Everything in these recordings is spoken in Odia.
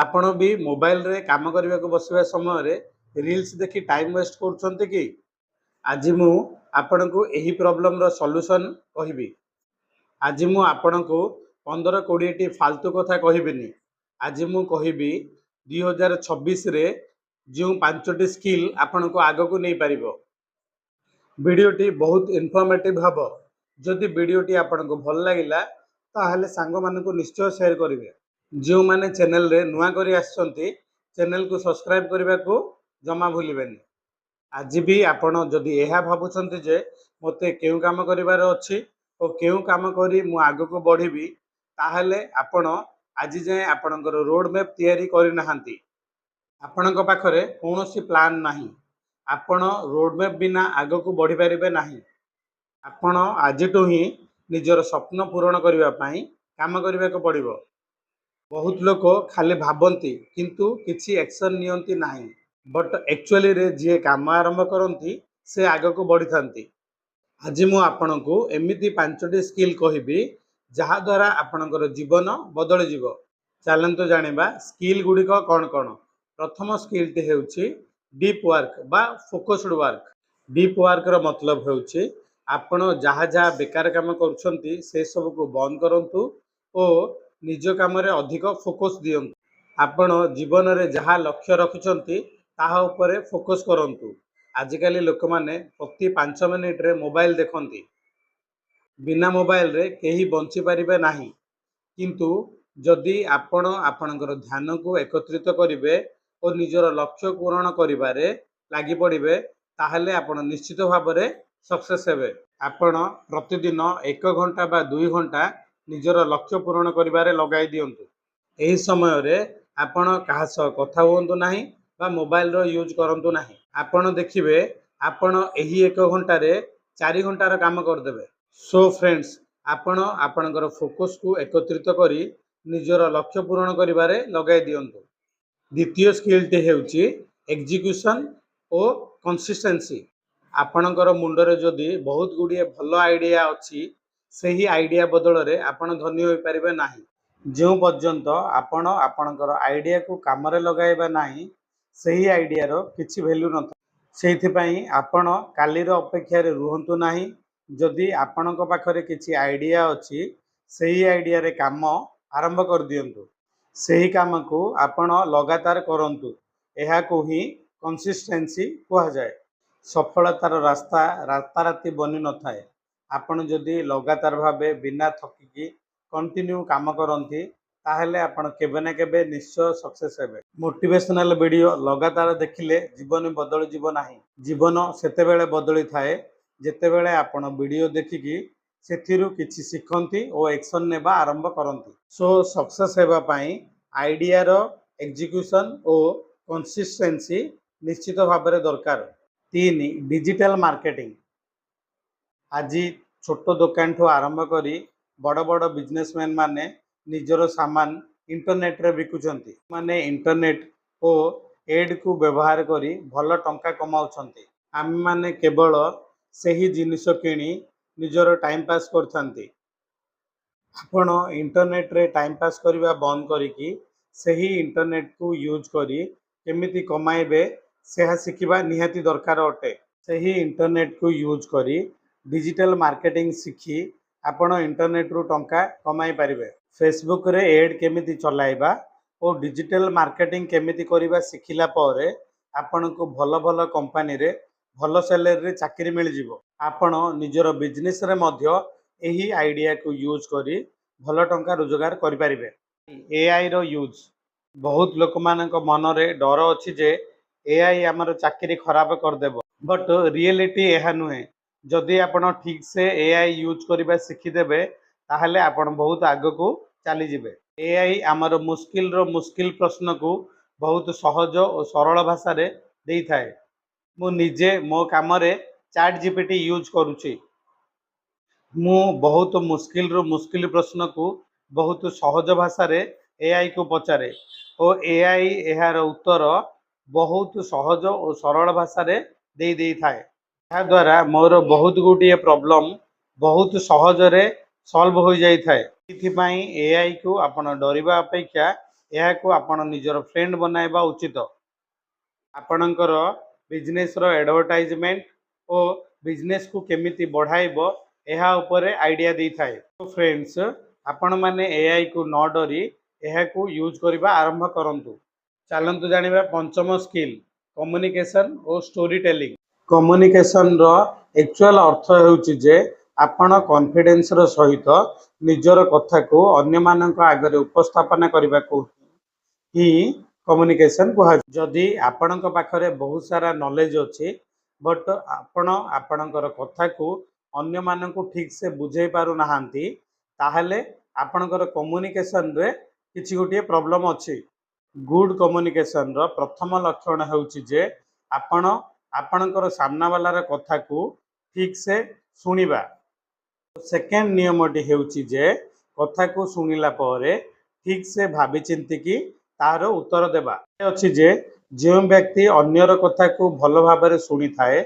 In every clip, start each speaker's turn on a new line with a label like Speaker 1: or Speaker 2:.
Speaker 1: ଆପଣ ବି ମୋବାଇଲରେ କାମ କରିବାକୁ ବସିବା ସମୟରେ ରିଲ୍ସ ଦେଖି ଟାଇମ୍ ୱେଷ୍ଟ କରୁଛନ୍ତି କି? ଆଜି ମୁଁ ଆପଣଙ୍କୁ ଏହି ପ୍ରୋବ୍ଲେମର ସଲ୍ୟୁସନ୍ କହିବି। ଆଜି ମୁଁ ଆପଣଙ୍କୁ 15-20ଟି ଫାଲତୁ କଥା କହିବିନି। ଆଜି ମୁଁ କହିବି 2026ରେ ଯେଉଁ 5ଟି ସ୍କିଲ୍ ଆପଣଙ୍କୁ ଆଗକୁ ନେଇପାରିବ। ଭିଡ଼ିଓଟି ବହୁତ ଇନଫର୍ମେଟିଭ୍ ହେବ। ଯଦି ଭିଡ଼ିଓଟି ଆପଣଙ୍କୁ ଭଲ ଲାଗିଲା ତାହେଲେ ସାଙ୍ଗମାନଙ୍କୁ ନିଶ୍ଚୟ ସେୟାର କରିବେ। ଯେଉଁମାନେ ଚ୍ୟାନେଲରେ ନୂଆ କରି ଆସିଛନ୍ତି ଚ୍ୟାନେଲକୁ ସବସ୍କ୍ରାଇବ୍ କରିବାକୁ ଜମା ଭୁଲିବେନି। ଆଜି ବି ଆପଣ ଯଦି ଏହା ଭାବୁଛନ୍ତି ଯେ ମୋତେ କେଉଁ କାମ କରିବାର ଅଛି ଓ କେଉଁ କାମ କରି ମୁଁ ଆଗକୁ ବଢ଼ିବି, ତାହେଲେ ଆପଣ ଆଜି ଯାଏଁ ଆପଣଙ୍କର ରୋଡ୍ ମ୍ୟାପ୍ ତିଆରି କରିନାହାନ୍ତି। ଆପଣଙ୍କ ପାଖରେ କୌଣସି ପ୍ଲାନ୍ ନାହିଁ। ଆପଣ ରୋଡ୍ ମ୍ୟାପ୍ ବିନା ଆଗକୁ ବଢ଼ିପାରିବେ ନାହିଁ। ଆପଣ ଆଜିଠୁ ହିଁ ନିଜର ସ୍ୱପ୍ନ ପୂରଣ କରିବା ପାଇଁ କାମ କରିବାକୁ ପଡ଼ିବ। ବହୁତ ଲୋକ ଖାଲି ଭାବନ୍ତି କିନ୍ତୁ କିଛି ଆକ୍ସନ୍ ନିଅନ୍ତି ନାହିଁ। ବଟ୍ ଆକ୍ଚୁଆଲିରେ ଯିଏ କାମ ଆରମ୍ଭ କରନ୍ତି ସେ ଆଗକୁ ବଢ଼ିଥାନ୍ତି। ଆଜି ମୁଁ ଆପଣଙ୍କୁ ଏମିତି 5ଟି ସ୍କିଲ୍ କହିବି ଯାହାଦ୍ୱାରା ଆପଣଙ୍କର ଜୀବନ ବଦଳିଯିବ। ଚାଲନ୍ତୁ ଜାଣିବା ସ୍କିଲ୍ ଗୁଡ଼ିକ କ'ଣ କ'ଣ। ପ୍ରଥମ ସ୍କିଲ୍ଟି ହେଉଛି ଡିପ୍ ୱାର୍କ ବା ଫୋକସ୍ଡ ୱାର୍କ। ଡିପ୍ ୱାର୍କର ମତଲବ ହେଉଛି ଆପଣ ଯାହା ଯାହା ବେକାର କାମ କରୁଛନ୍ତି ସେସବୁକୁ ବନ୍ଦ କରନ୍ତୁ ଓ ନିଜ କାମରେ ଅଧିକ ଫୋକସ୍ ଦିଅନ୍ତୁ। ଆପଣ ଜୀବନରେ ଯାହା ଲକ୍ଷ୍ୟ ରଖିଛନ୍ତି ତାହା ଉପରେ ଫୋକସ୍ କରନ୍ତୁ। ଆଜିକାଲି ଲୋକମାନେ ପ୍ରତି 5 ମିନିଟରେ ମୋବାଇଲ ଦେଖନ୍ତି। ବିନା ମୋବାଇଲରେ କେହି ବଞ୍ଚିପାରିବେ ନାହିଁ। କିନ୍ତୁ ଯଦି ଆପଣ ଆପଣଙ୍କର ଧ୍ୟାନକୁ ଏକତ୍ରିତ କରିବେ ଓ ନିଜର ଲକ୍ଷ୍ୟ ପୂରଣ କରିବାରେ ଲାଗି ପଡ଼ିବେ ତାହେଲେ ଆପଣ ନିଶ୍ଚିତ ଭାବରେ ସକ୍ସେସ୍ ହେବେ। ଆପଣ ପ୍ରତିଦିନ 1 ଘଣ୍ଟା ବା 2 ଘଣ୍ଟା ନିଜର ଲକ୍ଷ୍ୟ ପୂରଣ କରିବାରେ ଲଗାଇ ଦିଅନ୍ତୁ। ଏହି ସମୟରେ ଆପଣ କାହା ସହ କଥା ହୁଅନ୍ତୁ ନାହିଁ ବା ମୋବାଇଲର ୟୁଜ୍ କରନ୍ତୁ ନାହିଁ। ଆପଣ ଦେଖିବେ ଆପଣ ଏହି 1 ଘଣ୍ଟାରେ 4 ଘଣ୍ଟାର କାମ କରିଦେବେ। ସୋ ଫ୍ରେଣ୍ଡସ୍, ଆପଣ ଆପଣଙ୍କର ଫୋକସ୍କୁ ଏକତ୍ରିତ କରି ନିଜର ଲକ୍ଷ୍ୟ ପୂରଣ କରିବାରେ ଲଗାଇ ଦିଅନ୍ତୁ। ଦ୍ୱିତୀୟ ସ୍କିଲ୍ଟି ହେଉଛି ଏକ୍ଜିକ୍ୟୁସନ୍ ଓ କନସିଷ୍ଟେନ୍ସି। ଆପଣଙ୍କର ମୁଣ୍ଡରେ ଯଦି ବହୁତ ଗୁଡ଼ିଏ ଭଲ ଆଇଡ଼ିଆ ଅଛି, ସେହି ଆଇଡ଼ିଆ ବଦଳରେ ଆପଣ ଧନୀ ହୋଇପାରିବେ ନାହିଁ। ଯେଉଁ ପର୍ଯ୍ୟନ୍ତ ଆପଣ ଆପଣଙ୍କର ଆଇଡ଼ିଆକୁ କାମରେ ଲଗାଇବା ନାହିଁ ସେହି ଆଇଡ଼ିଆର କିଛି ଭ୍ୟାଲ୍ୟୁ ନଥାଏ। ସେଇଥିପାଇଁ ଆପଣ କାଲିର ଅପେକ୍ଷାରେ ରୁହନ୍ତୁ ନାହିଁ। ଯଦି ଆପଣଙ୍କ ପାଖରେ କିଛି ଆଇଡ଼ିଆ ଅଛି ସେହି ଆଇଡ଼ିଆରେ କାମ ଆରମ୍ଭ କରିଦିଅନ୍ତୁ। ସେହି କାମକୁ ଆପଣ ଲଗାତାର କରନ୍ତୁ। ଏହାକୁ ହିଁ କନସିଷ୍ଟେନ୍ସି କୁହାଯାଏ। ସଫଳତାର ରାସ୍ତା ରାତାରାତି ବନି ନଥାଏ। ଆପଣ ଯଦି ଲଗାତାର ଭାବେ ବିନା ଥକିକି କଣ୍ଟିନ୍ୟୁ କାମ କରନ୍ତି ତାହେଲେ ଆପଣ କେବେ ନା କେବେ ନିଶ୍ଚୟ ସକ୍ସେସ୍ ହେବେ। ମୋଟିଭେସନାଲ ଭିଡ଼ିଓ ଲଗାତାର ଦେଖିଲେ ଜୀବନ ବଦଳିଯିବ ନାହିଁ। ଜୀବନ ସେତେବେଳେ ବଦଳିଥାଏ ଯେତେବେଳେ ଆପଣ ଭିଡ଼ିଓ ଦେଖିକି ସେଥିରୁ କିଛି ଶିଖନ୍ତି ଓ ଆକ୍ସନ୍ ନେବା ଆରମ୍ଭ କରନ୍ତି। ସୋ ସକ୍ସେସ୍ ହେବା ପାଇଁ ଆଇଡ଼ିଆର ଏକ୍ଜିକ୍ୟୁସନ୍ ଓ କନସିଷ୍ଟେନ୍ସି ନିଶ୍ଚିତ ଭାବରେ ଦରକାର। 3. Digital marketing. ଆଜି ଛୋଟ ଦୋକାନଠୁ ଆରମ୍ଭ କରି ବଡ଼ ବଡ଼ ବିଜନେସମ୍ୟାନ୍ ମାନେ ନିଜର ସାମାନ ଇଣ୍ଟରନେଟ୍ରେ ବିକୁଛନ୍ତି। ମାନେ ଇଣ୍ଟରନେଟ୍ ଓ ଏଡ୍କୁ ବ୍ୟବହାର କରି ଭଲ ଟଙ୍କା କମାଉଛନ୍ତି। ଆମେମାନେ କେବଳ ସେହି ଜିନିଷ କିଣି ନିଜର ଟାଇମ୍ ପାସ୍ କରିଥାନ୍ତି। ଆପଣ ଇଣ୍ଟରନେଟ୍ରେ ଟାଇମ୍ ପାସ୍ କରିବା ବନ୍ଦ କରିକି ସେହି ଇଣ୍ଟରନେଟ୍କୁ ୟୁଜ୍ କରି କେମିତି କମାଇବେ ସେହା ଶିଖିବା ନିହାତି ଦରକାର ଅଟେ। ସେହି ଇଣ୍ଟରନେଟ୍କୁ ୟୁଜ୍ କରି ଡିଜିଟାଲ ମାର୍କେଟିଂ ଶିଖି ଆପଣ ଇଣ୍ଟରନେଟ୍ରୁ ଟଙ୍କା କମାଇ ପାରିବେ। ଫେସବୁକ୍ରେ ଏଡ୍ କେମିତି ଚଲାଇବା ଓ ଡିଜିଟାଲ ମାର୍କେଟିଂ କେମିତି କରିବା ଶିଖିଲା ପରେ ଆପଣଙ୍କୁ ଭଲ ଭଲ କମ୍ପାନୀରେ ଭଲ ସାଲାରୀରେ ଚାକିରି ମିଳିଯିବ। ଆପଣ ନିଜର ବିଜନେସ୍ରେ ମଧ୍ୟ ଏହି ଆଇଡ଼ିଆକୁ ୟୁଜ୍ କରି ଭଲ ଟଙ୍କା ରୋଜଗାର କରିପାରିବେ। ଏଆଇର ୟୁଜ୍। ବହୁତ ଲୋକମାନଙ୍କ ମନରେ ଡର ଅଛି ଯେ ଏଆଇ ଆମର ଚାକିରି ଖରାପ କରିଦେବ। ବଟ୍ ରିଏଲିଟି ଏହା ନୁହେଁ। ଯଦି ଆପଣ ଠିକ୍ସେ ଏଆଇ ୟୁଜ୍ କରିବା ଶିଖିଦେବେ ତାହେଲେ ଆପଣ ବହୁତ ଆଗକୁ ଚାଲିଯିବେ। ଏଆଇ ଆମର ମୁସ୍କିଲ ପ୍ରଶ୍ନକୁ ବହୁତ ସହଜ ଓ ସରଳ ଭାଷାରେ ଦେଇଥାଏ। ମୁଁ ନିଜେ ମୋ କାମରେ ChatGPT ୟୁଜ୍ କରୁଛି। ମୁଁ ବହୁତ ମୁସ୍କିଲ ପ୍ରଶ୍ନକୁ ବହୁତ ସହଜ ଭାଷାରେ ଏଆଇକୁ ପଚାରେ ଓ ଏଆଇ ଏହାର ଉତ୍ତର ବହୁତ ସହଜ ଓ ସରଳ ଭାଷାରେ ଦେଇଥାଏ। ଏହାଦ୍ୱାରା ମୋର ବହୁତ ଗୁଡ଼ିଏ ପ୍ରୋବ୍ଲେମ୍ ବହୁତ ସହଜରେ ସଲ୍ଭ ହୋଇଯାଇଥାଏ। ଏଥିପାଇଁ ଏଆଇକୁ ଆପଣ ଡରିବା ଅପେକ୍ଷା ଏହାକୁ ଆପଣ ନିଜର ଫ୍ରେଣ୍ଡ ବନାଇବା ଉଚିତ। ଆପଣଙ୍କର ବିଜନେସର ଆଡଭର୍ଟାଇଜମେଣ୍ଟ ଓ ବିଜନେସକୁ କେମିତି ବଢ଼ାଇବ ଏହା ଉପରେ ଆଇଡ଼ିଆ ଦେଇଥାଏ। ଫ୍ରେଣ୍ଡସ୍, ଆପଣମାନେ ଏଆଇକୁ ନ ଡରି ଏହାକୁ ୟୁଜ୍ କରିବା ଆରମ୍ଭ କରନ୍ତୁ। ଚାଲନ୍ତୁ ଜାଣିବା ପଞ୍ଚମ ସ୍କିଲ୍, କମ୍ୟୁନିକେସନ୍ ଓ ଷ୍ଟୋରି ଟେଲିଂ। କମ୍ୟୁନିକେସନ୍ର ଆକ୍ଚୁଆଲ୍ ଅର୍ଥ ହେଉଛି ଯେ ଆପଣ କନଫିଡେନ୍ସର ସହିତ ନିଜର କଥାକୁ ଅନ୍ୟମାନଙ୍କ ଆଗରେ ଉପସ୍ଥାପନା କରିବାକୁ ହିଁ କମ୍ୟୁନିକେସନ୍ କୁହାଯାଏ। ଯଦି ଆପଣଙ୍କ ପାଖରେ ବହୁତ ସାରା ନଲେଜ ଅଛି ବଟ୍ ଆପଣ ଆପଣଙ୍କର କଥାକୁ ଅନ୍ୟମାନଙ୍କୁ ଠିକ୍ ସେ ବୁଝେଇ ପାରୁନାହାନ୍ତି, ତାହେଲେ ଆପଣଙ୍କର କମ୍ୟୁନିକେସନ୍ରେ କିଛି ଗୋଟିଏ ପ୍ରୋବ୍ଲେମ୍ ଅଛି। ଗୁଡ୍ କମ୍ୟୁନିକେସନ୍ର ପ୍ରଥମ ଲକ୍ଷଣ ହେଉଛି ଯେ ଆପଣ ଆପଣଙ୍କର ସାମ୍ନାବାଲାର କଥାକୁ ଠିକ୍ ସେ ଶୁଣିବା। ସେକେଣ୍ଡ ନିୟମଟି ହେଉଛି ଯେ କଥାକୁ ଶୁଣିଲା ପରେ ଠିକ୍ ସେ ଭାବି ଚିନ୍ତିକି ତାହାର ଉତ୍ତର ଦେବା। ଅଛି ଯେ ଯେଉଁ ବ୍ୟକ୍ତି ଅନ୍ୟର କଥାକୁ ଭଲ ଭାବରେ ଶୁଣିଥାଏ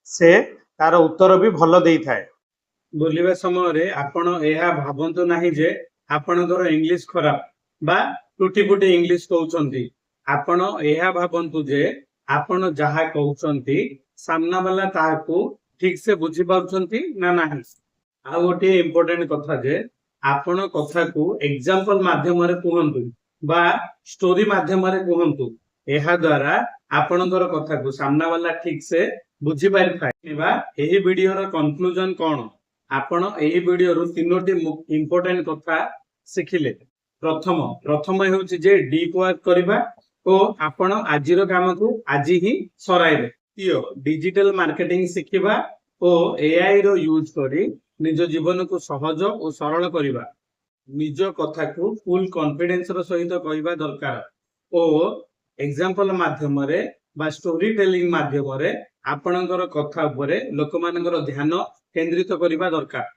Speaker 1: ସେ ତାର ଉତ୍ତର ବି ଭଲ ଦେଇଥାଏ। ବୋଲିବା ସମୟରେ ଆପଣ ଏହା ଭାବନ୍ତୁ ନାହିଁ ଯେ ଆପଣଙ୍କର ଇଂଲିଶ ଖରାପ ବା ଟୁଟି ଫୁଟି ଇଂଲିଶ କହୁଛନ୍ତି। ଆପଣ ଏହା ଭାବନ୍ତୁ ଯେ ଆପଣ ଯାହା କହୁଛନ୍ତି ସାମ୍ନା ବାଲା ତାହାକୁ ଠିକ୍ ସେ ବୁଝିପାରୁଛନ୍ତି ନା ନାହିଁ। ଆଉ ଗୋଟିଏ ଇମ୍ପୋର୍ଟାଣ୍ଟ କଥା ଯେ ଆପଣ କଥାକୁ ଏକ୍ସାମ୍ପଲ ମାଧ୍ୟମରେ କୁହନ୍ତୁ ବା ଷ୍ଟୋରି ମାଧ୍ୟମରେ କୁହନ୍ତୁ। ଏହା ଦ୍ୱାରା ଆପଣଙ୍କର କଥାକୁ ସାମ୍ନା ବାଲା ଠିକ୍ ସେ ବୁଝିପାରିଥାଏ। ଏହି ଭିଡିଓର କନକ୍ଲୁଜନ କ'ଣ? ଆପଣ ଏହି ଭିଡିଓରୁ ତିନୋଟି ଇମ୍ପୋର୍ଟାଣ୍ଟ କଥା ଶିଖିଲେ। ପ୍ରଥମ ହେଉଛି ଯେ ଡିପ୍ ୱାର୍କ କରିବା ଓ ଆପଣ ଆଜିର କାମକୁ ଆଜି ହିଁ ସରାଇବେ। ଦ୍ୱିତୀୟ, ଡିଜିଟାଲ ମାର୍କେଟିଂ ଶିଖିବା ଓ ଏଆଇ ର ୟୁଜ୍ କରି ନିଜ ଜୀବନକୁ ସହଜ ଓ ସରଳ କରିବା। ନିଜ କଥାକୁ ଫୁଲ କନଫିଡେନ୍ସର ସହିତ କହିବା ଦରକାର ଓ ଏକ୍ସାମ୍ପଲ ମାଧ୍ୟମରେ ବା ଷ୍ଟୋରି ଟେଲିଂ ମାଧ୍ୟମରେ ଆପଣଙ୍କର କଥା ଉପରେ ଲୋକମାନଙ୍କର ଧ୍ୟାନ କେନ୍ଦ୍ରିତ କରିବା ଦରକାର।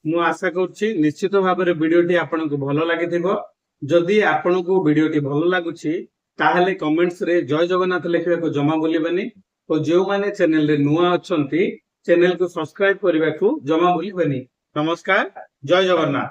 Speaker 1: ମୁଁ ଆଶା କରୁଛି ନିଶ୍ଚିତ ଭାବରେ ଭିଡିଓଟି ଆପଣଙ୍କୁ ଭଲ ଲାଗିଥିବ। ଯଦି ଆପଣଙ୍କୁ ଭିଡିଓଟି ଭଲ ଲାଗୁଛି ତାହେଲେ କମେଣ୍ଟସରେ ଜୟ ଜଗନ୍ନାଥ ଲେଖିବାକୁ ଜମା ଭୁଲିବେନି ଓ ଯେଉଁମାନେ ଚ୍ୟାନେଲରେ ନୂଆ ଅଛନ୍ତି ଚ୍ୟାନେଲକୁ ସବସ୍କ୍ରାଇବ କରିବାକୁ ଜମା ଭୁଲିବେନି। ନମସ୍କାର, ଜୟ ଜଗନ୍ନାଥ।